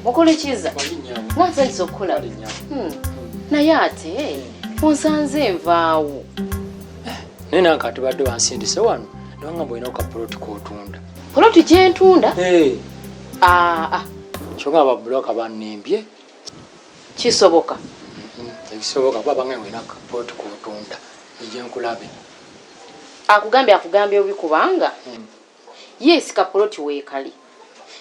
Mukole chiza. Mwanza isokola. Naye ate onsanze nvaawo. Nena nkati badde wansindise wano. Nanga mboina ka plot kotunda. Plot gyentunda? Kyonga ababulooka bannimbye. Kisoboka. Kisoboka kuba bange wena ka plot kotunda. Ije nkulabe. Akugambye obikubanga. Yes ka plot weekali.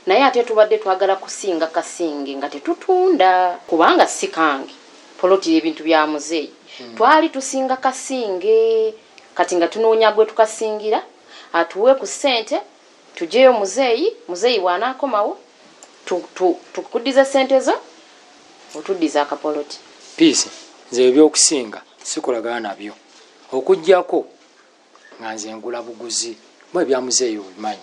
Naye ate tubadde twagala kusinga kasinge nga tetutunda kubanga sikange poloti ebintu bya muzeeyi twali tusinga kasinge kati nga tunoonya gwe tukasingira atuwe ku sente tujeyo muzeeyi wanakomawo tukudiza sente zo otuddiza akapoloti peace nze ebyokusinga sikolagana nabyo okujjako nga nze ngula buguzi mwe bya muzeeyi obimanyi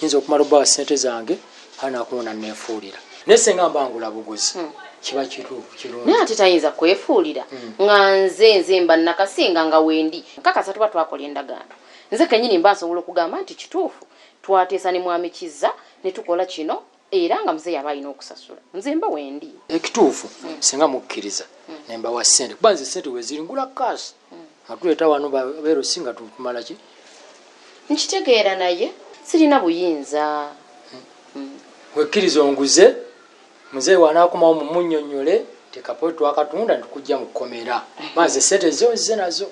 yinza okumala obbawa sente zange hana kuona nefuulira nesenga mbangula buguzi kiba kirungi naye ate tayinza kwefuulira nga nze mba nakasinga nga wendi nkakasa tuba twakola endagaano nze kenyini mba nsobola okugamba nti kituufu twateesa ne mwami Kizza ne tukola kino era nga muzeeyi aba alina okusasula nze mba wendi ekituufu singa mukkiriza ne mbawa ssente kuba nze ssente weziringula kaasi atuleeta wano beero singa tukumala ki nkitegeera naye sirina buyinza wekkiriza onguze muzeeyi wanaakomawo mumunnyonnyole tekapooti twakatunda netukujja mu kkomera maze sente zonze nazo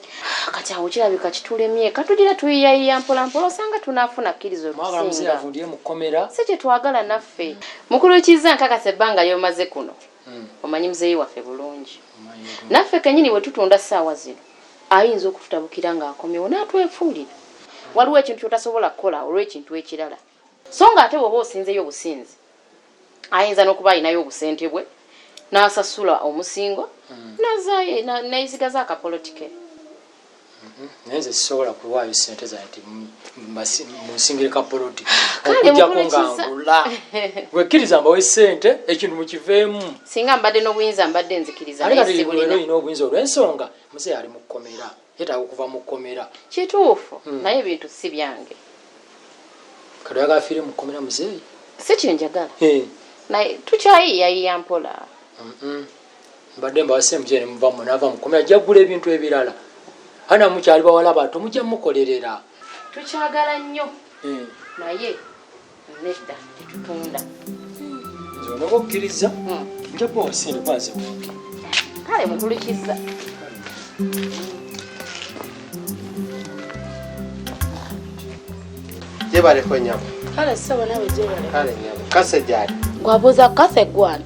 kati awo kirabika kitulemye katudira tuyiyayiya mpolampola osanga tunaafuna kkiriza mwagala muzeeyi avundiye mu kkomera si kye twagala naffe mukulu Kizza nkakasa ebbanga lyomaze kuno omanyi muzeeyi waffe bulungi naffe kenyini bwe tutunda ssaawa zino ayinza okututabukira ng'akomyewo n'atwefuulira waliwo ekintu kyotasobola kukola olw'ekintu ekirala so nga ate bw'oba osinzeyo obusinzi ayinza n'okuba alinayo obusente bwe n'asasula omusingo nayisigaza akapolotike naye nze sisobola kuwaayo sente zange musingire kapoloti okujjako nga ngula wekkiriza mbawe sente ekintu mukiveemu singa mbadde n'obuyinza mbadde nzikiriza olina obuyinza olw'ensonga muzeeyi ali mu kkomera yetaaga okuva mu kkomera kituufu naye ebintu si byange kati oyagala afiire mu kkomera muzeeyi si kyenjagala naye tukyayiyayiya mpola mbadde mbawase muzeeyi nemuvamu naava mu kkomera jaggula ebintu ebirala hana mukyali bawala bato mujja mukolerera tukyagala nnyo naye nedda tetutunda nze onoba okkiriza nja kubawa sente baze kale mukulu Kizza jebaleko nyama kale sawa nawe jebale kale nyama kase jali gwabuza kase gwani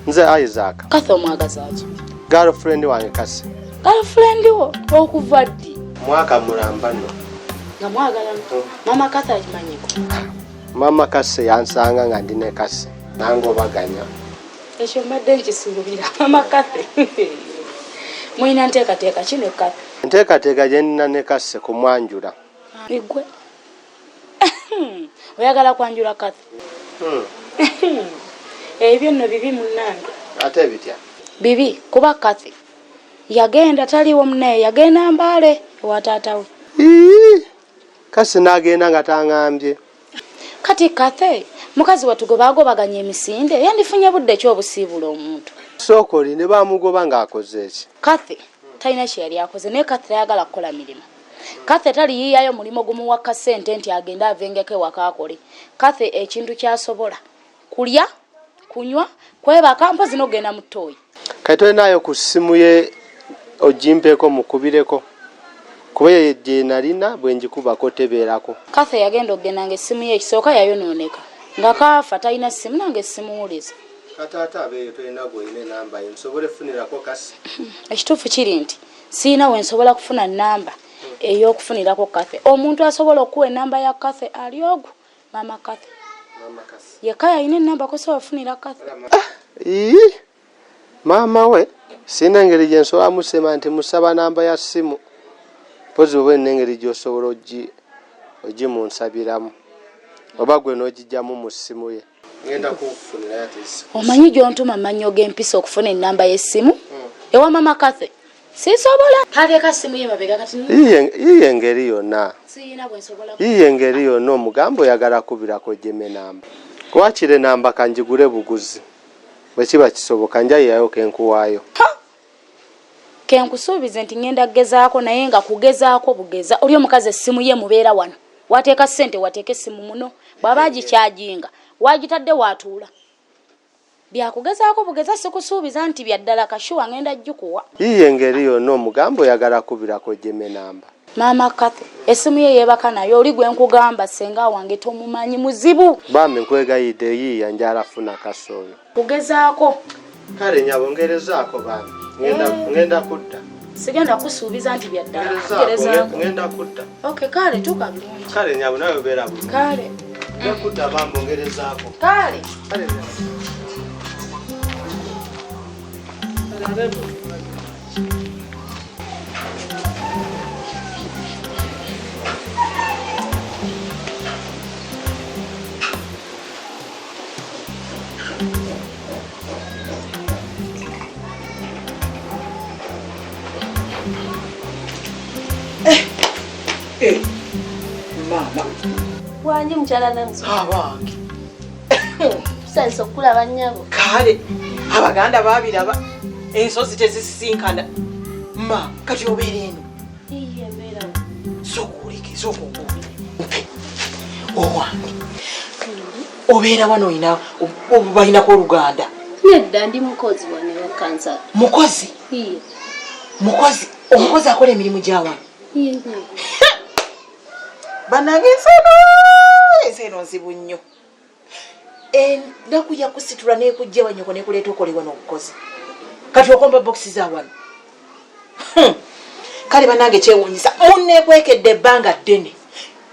nze Isaac kase omwagazaaki girlfriend wange kase girlfriend wo okuva ddi mwaka mulamba nno nga mwagala mama kase akimanyiko mama kase yansanga nga ndine kase nange obaganya ekyo mbadde nkisuubira mama kase mulina nteekateeka kino kase nteekateeka gye nnina ne kase kumwanjula igwe oyagala kwanjula kase ebyo nno bibi munnange ate bitya bibi kuba kase yagenda taliwo munaye yagenda Mbaale ewa taatawe kase n'agenda nga taŋŋambye kati kase mukazi watugoba agobaganya emisinde yandifunye budde ekyobusiibula omuntu sookoli ne bamugoba ng'akoze eki kase talina kye yali akoze naye kase tayagala kukola mirimu kase taliyiyayo mulimu gumuwa kasente nti agenda avengeko ewaka akole kase ekintu kyasobola kulya kunywa kwebaka mpozi n'ogenda mu ttooyi kati tolinayo ku ssimu ye ogimpeko mukubireko kuba ye gye nalina bwe njikubako tebeerako kase yagenda okugenda ng'essimu ye ekisooka yayonooneka nga kaafa talina ssimu nange simuwuliza kataata abeeyo tolina gwolina enamba ye nsobole funirako kase ekituufu kiri nti siina we nsobola kufuna nnamba ey'okufunirako kase omuntu asobola okuwa ennamba ya kase ali ogwo mama kase yekka yalina ennamba kosobola ofunira kase maama we sina engeri gye nsobola musema nti musaba namba ya ssimu pozi oba ena engeri gy'osobola ogimunsabiramu oba gwe n'ogijjamu mu ssimu ye ngenda kufunira yatis omanyi gyontuma manyo g'empisa okufuna ennamba y'essimu ewa mama Kathe sisobola kaleka simu ye mabega kati iye ngeri yonna siyina bwensobola iye ngeri yonna omugambo oyagala kubirako jeme namba kwakire namba kanjigule buguzi bwe kiba kisoboka njayayo kenkuwaayo kenkusuubize nti ngenda kugezaako naye nga kugezaako bugeza oli omukazi essimu ye mubeera wano wateeka ssente wateeka essimu muno bw'aba agikyajinga wagitadde waatuula byakugezaako bugeza sikusuubiza nti byaddala kashuwa ngenda jjukuwa iye ngeri yonna omugambo oyagala kubirako jeme namba mama Kathe essimu ye yeebaka nayo oli gwe nkugamba senga wange tomumanyi muzibu bambi nkwegayidde yiiya njala funa kasooyo kugezaako kale nyabongerezaako bambi ngenda kudda sigenda kusuubiza nti byaddala ngenda kudda okay kale tuka bulungi kale nyabo nawe beera bulungi kale ngenda kudda bambi ongerezaako kale Mama. Wanji mchala nanzo. Abange. Senso kula banyabo. Kale abaganda babiraba ensozi tezisinkana. Ma kati obeera eno. Iye mera. Sokuliki sokukuli. Owange. Obeera wano ina obalina ko Luganda. Nedda ndi mukozi wane wa kansa. Mukozi? Iye. Mukozi. Omukozi akola emirimu gyawa. Iye. Banange enseno nzibu nnyo. Endaku yakusitula n'ekujja wanyoko n'ekuleeta okolebwa n'obukozi. Kati okomba boxi za wano. Kale banange kyewuunyisa munneekwekedde ebbanga ddene.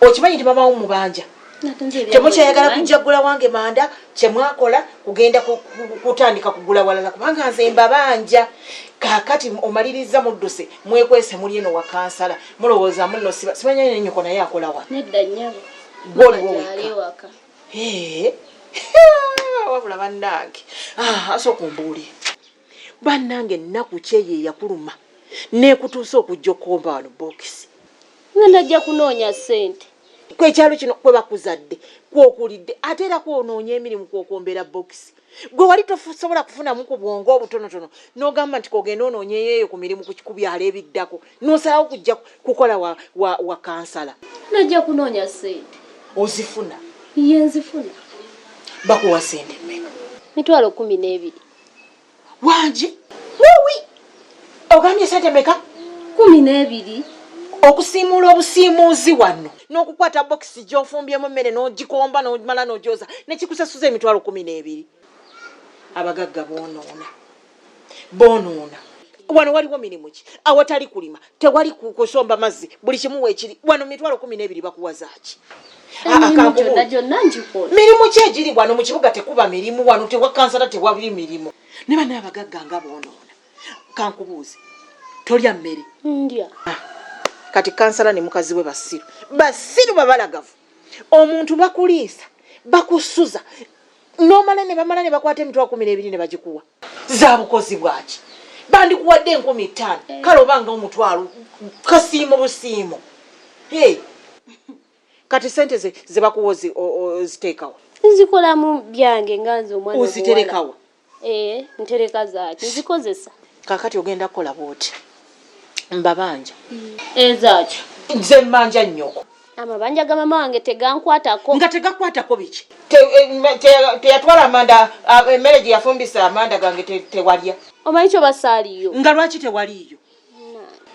Okimanyi nti mama w'omubanja. Temukyayagala kujjagula wange manda kyemwakola kugenda kutandika kugula walala kubanga nze mbabanja. Kakati omaliriza mudduse mwekwese muli eno wa kansala mulowooza muno simanya n'ennyoko naye akola wa Nedda nyabo. Goli wo waka. wabula bannange asooka ombuulire bannange ennaku kyeye yakuluma neekutuusa okujja okomba wano bokisi Ngenda ajja kunoonya ssente. kwekyalo kino kwe bakuzadde kwokulidde ate era kwonoonye emirimu kwokombera bokisi gwe wali tosobola kufunamu ku bwongo obutonotono n'ogamba nti kogenda onoonyeyo eyo ku mirimu ku byalo ebiddako n'osalawo kujja kukola wa kansala. Najja kunoonya ssente. Ozifuna? Iye nzifuna. Bakuwa ssente mmeka? 12,000. Wangi? Wuwi! Ogambye ssente mmeka? 12. Okusiimula obusiimuuzi wano n'okukwata bokisi gy'ofumbyemu emmere n'ogikomba n'omala n'ogyoza nekikusasuza 12,000. Abagagga boonoona wano waliwo mirimu ki awatali kulima tewali kusomba mazzi buli kimu weekiri wano 12,000 bakuwazaaki mirimu ki egiri wano mu kibuga tekuba mirimu wano tewakansala tewabiri mirimu ne bana abagagga nga boonoona kankubuuze tolya mmere ndya kati kansala ne mukazi we basiru babalagavu omuntu bakuliisa bakusuza nomala ne bamala ne bakwata 12,000 ne bagikuwa za bukozi bwaki bandikuwadde 15,000 kale obanga omutwalo kasiimo busiimo kati sente ze bakuwa ziteekawa nzikolamu byange nganze omwana oziterekawa ntereka zaaki nzikozesa kakati ogenda kukola bwoti mbabanja ezaaki nze mmanja nnyoko amabanja ga mama wange tegankwatako nga tegakwatako biki teyatwala amanda emmere gye yafumbisa amanda gange tewalya omanyi kyo basaaliyo nga lwaki tewaliyo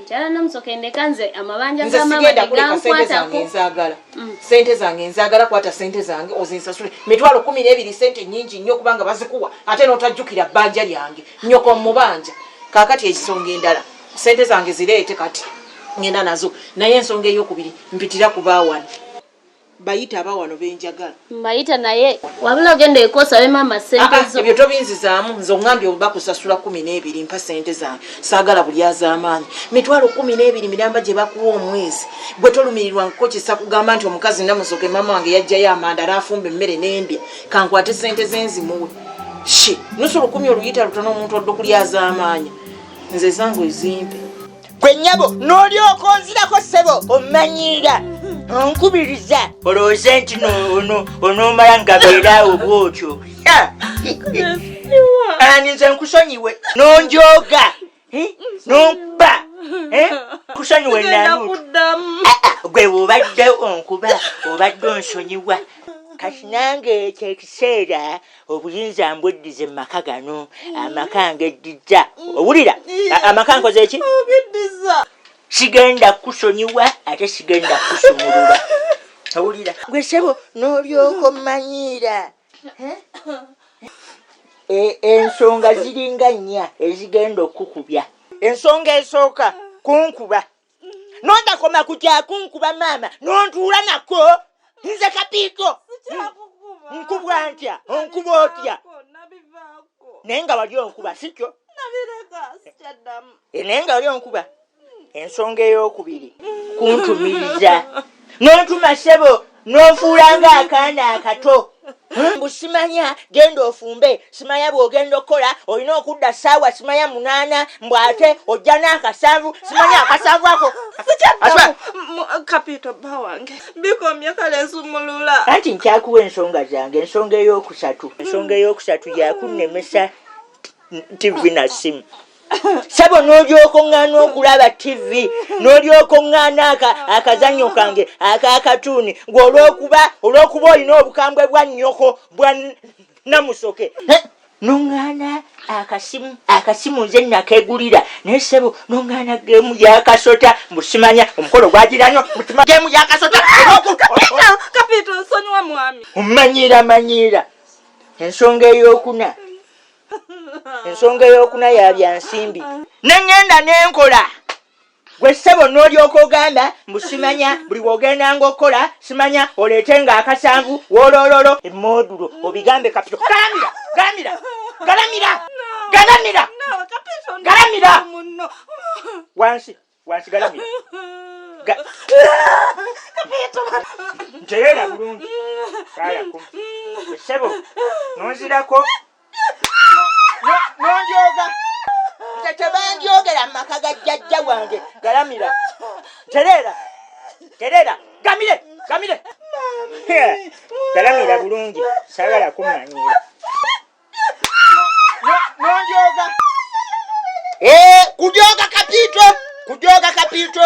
njala namusokendeka nze amabanja nze ga mama sigenda kuleka sente zange tegankwatako nzaagala sente zange nzaagala kwata sente zange ozinsasule 12,000 sente nnyingi nnyo kubanga bazikuwa ate n'otajjukira bbanja lyange nnyoko mubanja kaakati ekisonga endala sente zange zireete kati ngenda nazo naye ensonga ey'okubiri mpitira ku baawani bayita abawano benjagala mbayita naye wabula ogenda ekosa be mama sente zo ebyo tobinzizaamu nze oŋŋambye oba kusasula 12 mpa sente zange saagala buli az'amaanyi mitwalo 12 miramba gye bakuwa omwezi gwe tolumirirwa nkukokisa kugamba nti omukazi namusoke mama wange yajjayo amanda n'afumba emmere n'endya kankwate sente zenzimuwe shi nusulu 10 oluyita lutono omuntu odde okulya az'amaanyi nze zange ezimpe gwe nnyabo n'olyoka onzirako ssebo ommanyira onkubiriza olowooza nti onoomala nga beeraawo bwotyo ani nze nkusonyiwe n'onjooga n'ompa kusonyiwe nanutu gwe obadde onkuba obadde onsonyiwa kati nange ekyo ekiseera obuyinza mbweddize mu maka gano amaka ngeddiza owulira amaka nkoze eki sigenda kusonyiwa ate sigenda kusumulula owulira gwe sebo n'olyoka omanyiira ensonga ziringa nnya ezigenda okukubya ensonga esooka kunkuba nondakoma kutya kunkuba maama nontuula nako nze kapiiko nkubwa ntya onkuba otya naye nga wali onkuba sikyo naye nga wali onkuba ensonga ey'okubiri kuntumiriza nontuma ssebo n'ofuulanga akaana akato mbu simanya genda ofumbe simanya bw'ogenda okukola olina okudda ssaawa simanya 8 mbw ate ojja n'akasanvu simanya akasanvu ako kapito bawange bikomye kale nsumulula anti nkyakuwa ensonga zange ensonga ey'okusatu yakunnemesa TV na simu sabo n'olyoka oŋŋaana okulaba TV n'olyoka oŋŋaana akazannyo kange akakatuuni ng'olwokuba olina obukambwe bwa nnyoko bwa namusoke n'oŋŋaana akasimu nze nakeegulira naye sebo n'oŋŋaana geemu yakasota mbusimanya omukolo gwagirannyo mutima geemu yakasota kapito nsonyiwa mwami omanyiira ensonga ey'okuna ya byansimbi neŋŋenda n'enkola gwe ssebo n'olyoka ogamba mbusimanya buli bw'ogendanga okukola simanya oleetenga akasanvu woolololo emmodulo obigambe kapito galamira wansi galamira ntereera bulungi ssebo nonzirako nonjoga tebanjogera mu maka ga jjajja wange galamira terera gamire galamira bulungi saagala kumanyira nonjoga kujoga kapito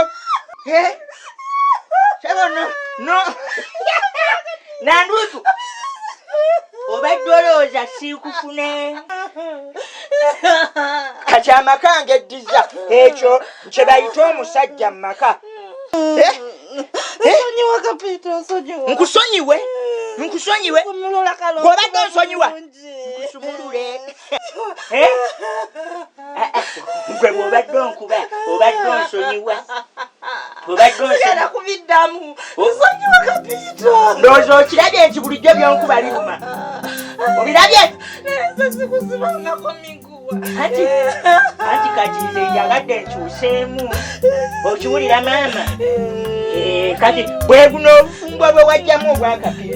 sebo no nandutu obadde olowooza siikufune kati amaka ngeddiza ekyo kye bayita omusajja mu maka nkusonyiwe gw'obadde onsonyiwa nkusumulule gwe bw'obadde onkuba obadde onsonyiwa ndowooza okirabye nti bulijjo byonkuba biruma obirabye anti kati nze njagadde nkyuseemu okiwulira maama kati bwe buno obufumbwa bwe wajjamu obwakapi